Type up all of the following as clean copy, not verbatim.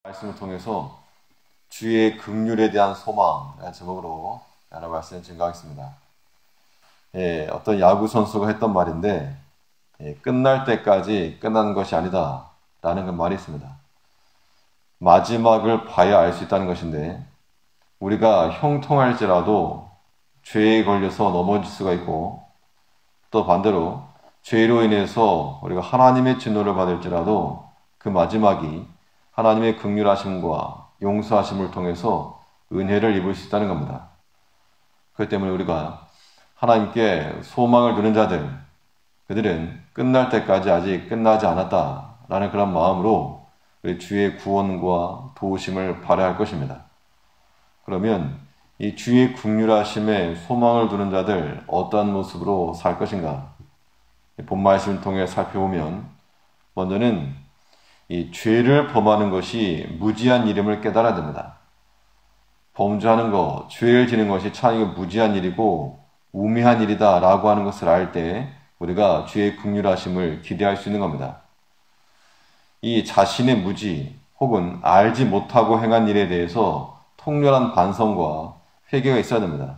말씀을 통해서 주의 긍휼에 대한 소망이라는 제목으로 하나 말씀을 증거하겠습니다. 어떤 야구 선수가 했던 말인데 끝날 때까지 끝나는 것이 아니다 라는 그 말이 있습니다. 마지막을 봐야 알 수 있다는 것인데 우리가 형통할지라도 죄에 걸려서 넘어질 수가 있고 또 반대로 죄로 인해서 우리가 하나님의 진노를 받을지라도 그 마지막이 하나님의 긍휼하심과 용서하심을 통해서 은혜를 입을 수 있다는 겁니다. 그렇기 때문에 우리가 하나님께 소망을 두는 자들, 그들은 끝날 때까지 아직 끝나지 않았다라는 그런 마음으로 우리 주의 구원과 도우심을 바라할 것입니다. 그러면 이 주의 긍휼하심에 소망을 두는 자들 어떠한 모습으로 살 것인가? 본 말씀을 통해 살펴보면 먼저는 이 죄를 범하는 것이 무지한 일임을 깨달아야 됩니다. 범죄하는 것, 죄를 지는 것이 참 무지한 일이고 우매한 일이다 라고 하는 것을 알 때 우리가 주의 긍휼하심을 기대할 수 있는 겁니다. 이 자신의 무지 혹은 알지 못하고 행한 일에 대해서 통렬한 반성과 회개가 있어야 됩니다.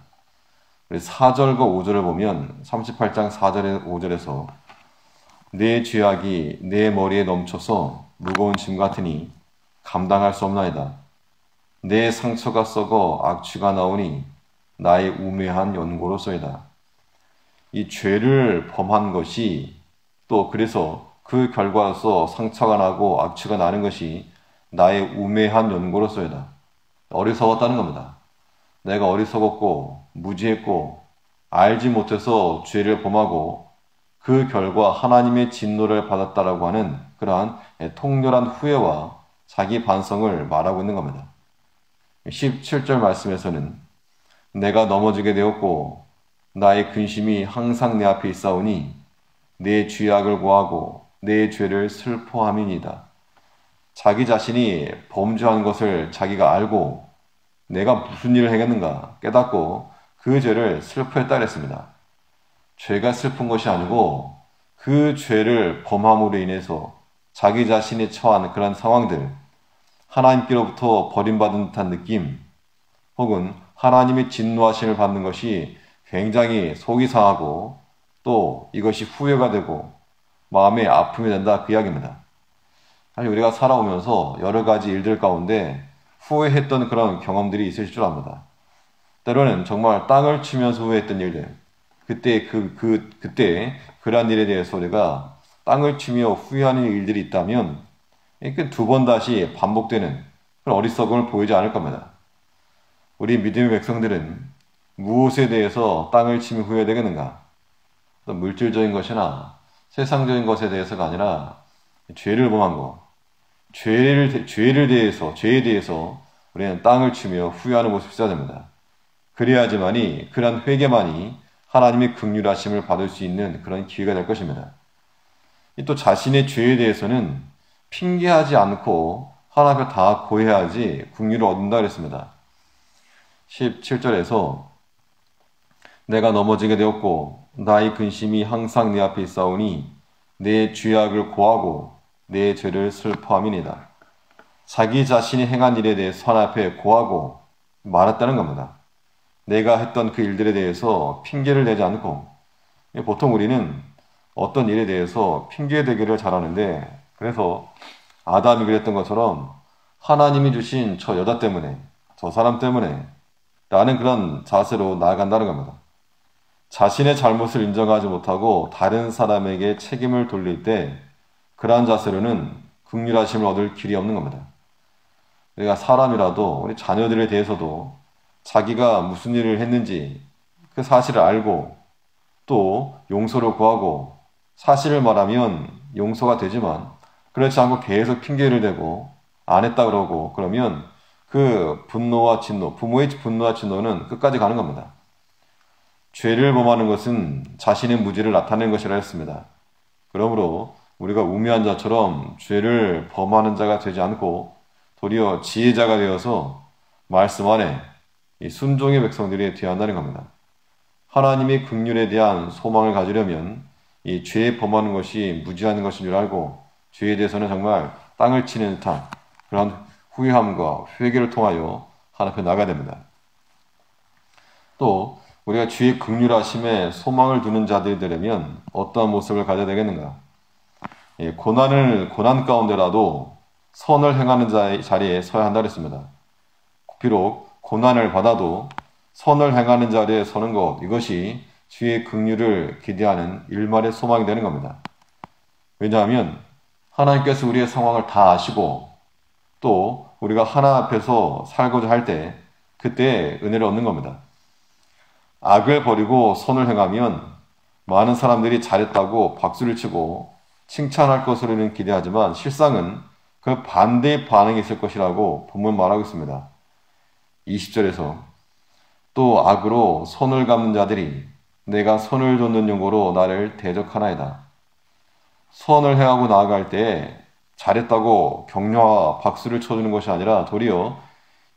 4절과 5절을 보면 38장 4절에 5절에서 내 죄악이 내 머리에 넘쳐서 무거운 짐 같으니 감당할 수 없나이다. 내 상처가 썩어 악취가 나오니 나의 우매한 연고로소이다. 이 죄를 범한 것이 또 그래서 그 결과로서 상처가 나고 악취가 나는 것이 나의 우매한 연고로소이다. 어리석었다는 겁니다. 내가 어리석었고 무지했고 알지 못해서 죄를 범하고 그 결과 하나님의 진노를 받았다라고 하는 그러한 통렬한 후회와 자기 반성을 말하고 있는 겁니다. 17절 말씀에서는 내가 넘어지게 되었고 나의 근심이 항상 내 앞에 있사오니 내 죄악을 고하고 내 죄를 슬퍼함이니이다. 자기 자신이 범죄한 것을 자기가 알고 내가 무슨 일을 했는가 깨닫고 그 죄를 슬퍼했다 그랬습니다. 죄가 슬픈 것이 아니고 그 죄를 범함으로 인해서 자기 자신이 처한 그런 상황들, 하나님께로부터 버림받은 듯한 느낌, 혹은 하나님의 진노하심을 받는 것이 굉장히 속이 상하고 또 이것이 후회가 되고 마음에 아픔이 된다 그 이야기입니다. 아니 우리가 살아오면서 여러 가지 일들 가운데 후회했던 그런 경험들이 있을 줄 압니다. 때로는 정말 땅을 치면서 후회했던 일들, 그때 그러한 일에 대해서 우리가 땅을 치며 후회하는 일들이 있다면 두 번 다시 반복되는 그런 어리석음을 보이지 않을 겁니다. 우리 믿음의 백성들은 무엇에 대해서 땅을 치며 후회되겠는가? 물질적인 것이나 세상적인 것에 대해서가 아니라 죄를 범한 것, 죄에 대해서 우리는 땅을 치며 후회하는 모습이 있어야 됩니다. 그래야지만이 그러한 회개만이 하나님의 긍휼하심을 받을 수 있는 그런 기회가 될 것입니다. 또 자신의 죄에 대해서는 핑계하지 않고 하나님 앞에 다 고해야지 긍휼을 얻는다 그랬습니다. 17절에서 내가 넘어지게 되었고 나의 근심이 항상 내 앞에 있사오니 내 죄악을 고하고 내 죄를 슬퍼함이니이다. 자기 자신이 행한 일에 대해서 하나님 앞에 고하고 말했다는 겁니다. 내가 했던 그 일들에 대해서 핑계를 대지 않고, 보통 우리는 어떤 일에 대해서 핑계 대기를 잘하는데, 그래서 아담이 그랬던 것처럼 하나님이 주신 저 여자 때문에, 저 사람 때문에 라는 그런 자세로 나아간다는 겁니다. 자신의 잘못을 인정하지 못하고 다른 사람에게 책임을 돌릴 때 그러한 자세로는 긍휼하심을 얻을 길이 없는 겁니다. 우리가 사람이라도 우리 자녀들에 대해서도 자기가 무슨 일을 했는지 그 사실을 알고 또 용서를 구하고 사실을 말하면 용서가 되지만 그렇지 않고 계속 핑계를 대고 안 했다 그러고 그러면 그 분노와 진노, 부모의 분노와 진노는 끝까지 가는 겁니다. 죄를 범하는 것은 자신의 무지를 나타내는 것이라 했습니다. 그러므로 우리가 우매한 자처럼 죄를 범하는 자가 되지 않고 도리어 지혜자가 되어서 말씀 안에 이 순종의 백성들이 되어야 한다는 겁니다. 하나님의 긍휼에 대한 소망을 가지려면 이 죄에 범하는 것이 무지한 것인 줄 알고 죄에 대해서는 정말 땅을 치는 듯한 그런 후회함과 회개를 통하여 하나님 앞에 나가야 됩니다. 또 우리가 주의 긍휼하심에 소망을 두는 자들이 되려면 어떠한 모습을 가져야 되겠는가? 고난 가운데라도 선을 행하는 자리에 서야 한다 그랬습니다. 비록 고난을 받아도 선을 행하는 자리에 서는 것, 이것이 주의 긍휼을 기대하는 일말의 소망이 되는 겁니다. 왜냐하면 하나님께서 우리의 상황을 다 아시고 또 우리가 하나님 앞에서 살고자 할 때 그때 은혜를 얻는 겁니다. 악을 버리고 선을 행하면 많은 사람들이 잘했다고 박수를 치고 칭찬할 것으로는 기대하지만 실상은 그 반대의 반응이 있을 것이라고 본문 말하고 있습니다. 20절에서 또 악으로 손을 갚는 자들이 내가 손을 줬는 용고로 나를 대적하나이다. 선을 행하고 나아갈 때 잘했다고 격려와 박수를 쳐주는 것이 아니라 도리어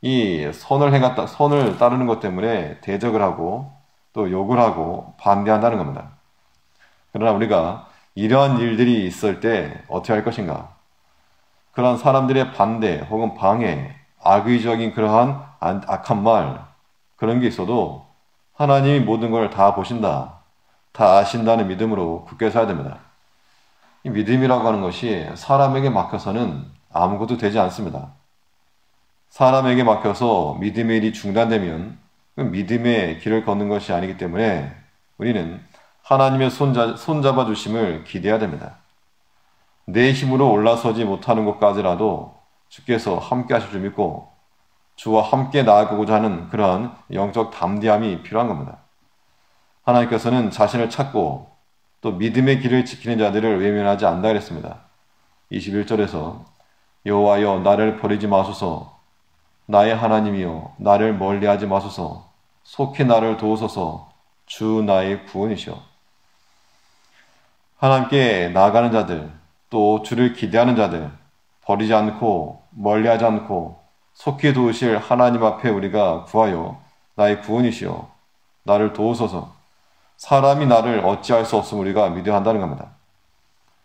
이 선을 따르는 것 때문에 대적을 하고 또 욕을 하고 반대한다는 겁니다. 그러나 우리가 이러한 일들이 있을 때 어떻게 할 것인가? 그러한 사람들의 반대 혹은 방해, 악의적인 그러한 악한 말, 그런 게 있어도 하나님이 모든 걸 다 보신다, 다 아신다는 믿음으로 굳게 서야 됩니다. 이 믿음이라고 하는 것이 사람에게 맡겨서는 아무것도 되지 않습니다. 사람에게 맡겨서 믿음의 일이 중단되면 그 믿음의 길을 걷는 것이 아니기 때문에 우리는 하나님의 손잡아 주심을 기대해야 됩니다. 내 힘으로 올라서지 못하는 것까지라도 주께서 함께 하실 줄 믿고 주와 함께 나아가고자 하는 그러한 영적 담대함이 필요한 겁니다. 하나님께서는 자신을 찾고 또 믿음의 길을 지키는 자들을 외면하지 않는다 그랬습니다. 21절에서 여호와여 나를 버리지 마소서, 나의 하나님이여 나를 멀리하지 마소서, 속히 나를 도우소서, 주 나의 구원이시여. 하나님께 나아가는 자들, 또 주를 기대하는 자들, 버리지 않고 멀리하지 않고 속히 도우실 하나님 앞에 우리가 구하여 나의 구원이시여 나를 도우소서. 사람이 나를 어찌할 수 없음을 우리가 믿어야 한다는 겁니다.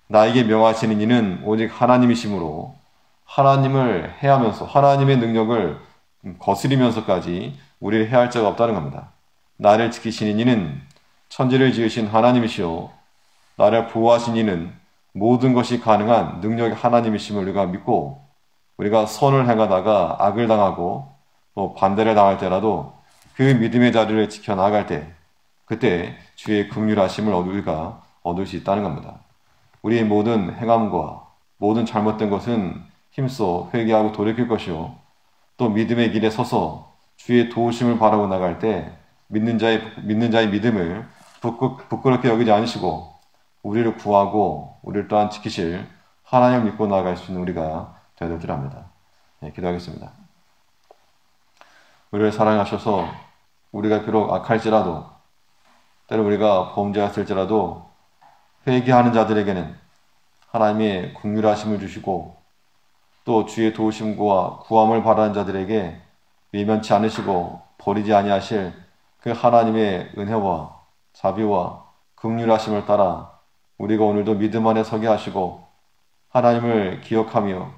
나에게 명하시는 이는 오직 하나님이시므로 하나님을 해하면서 하나님의 능력을 거스리면서까지 우리를 해할 자가 없다는 겁니다. 나를 지키시는 이는 천지를 지으신 하나님이시오 나를 보호하신 이는 모든 것이 가능한 능력의 하나님이심을 우리가 믿고 우리가 선을 행하다가 악을 당하고 또 반대를 당할 때라도 그 믿음의 자리를 지켜나갈 때 그때 주의 긍휼하심을 우리가 얻을 수 있다는 겁니다. 우리의 모든 행함과 모든 잘못된 것은 힘써 회개하고 돌이킬 것이요 또 믿음의 길에 서서 주의 도우심을 바라고 나갈 때 믿는 자의 믿음을 부끄럽게 여기지 않으시고 우리를 구하고 우리를 또한 지키실 하나님을 믿고 나아갈 수 있는 우리가 되어야 될 줄 압니다. 네, 기도하겠습니다. 우리를 사랑하셔서 우리가 비록 악할지라도 때로 우리가 범죄했을지라도 회개하는 자들에게는 하나님의 긍휼하심을 주시고 또 주의 도우심과 구함을 바라는 자들에게 외면치 않으시고 버리지 아니하실 그 하나님의 은혜와 자비와 긍휼하심을 따라 우리가 오늘도 믿음 안에 서게 하시고 하나님을 기억하며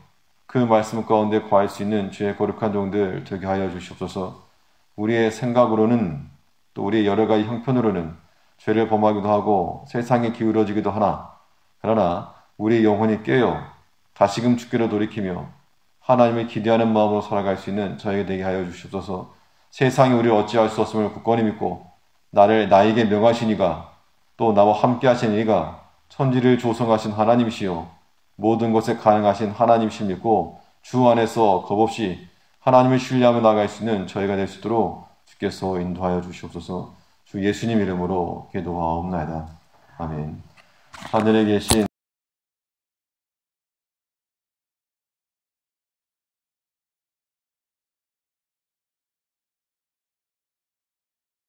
그 말씀 가운데 거할 수 있는 주의 거룩한 종들 되게 하여 주시옵소서. 우리의 생각으로는 또 우리의 여러 가지 형편으로는 죄를 범하기도 하고 세상에 기울어지기도 하나 그러나 우리의 영혼이 깨어 다시금 주께로 돌이키며 하나님을 기대하는 마음으로 살아갈 수 있는 저에게 되게 하여 주시옵소서. 세상이 우리를 어찌할 수 없음을 굳건히 믿고 나에게 명하신 이가 또 나와 함께 하신 이가 천지를 조성하신 하나님이시요 모든 것에 가능하신 하나님이심 믿고 주 안에서 겁없이 하나님을 신뢰하며 나아갈 수 있는 저희가 될 수 있도록 주께서 인도하여 주시옵소서. 주 예수님 이름으로 기도하옵나이다. 아멘. 하늘에 계신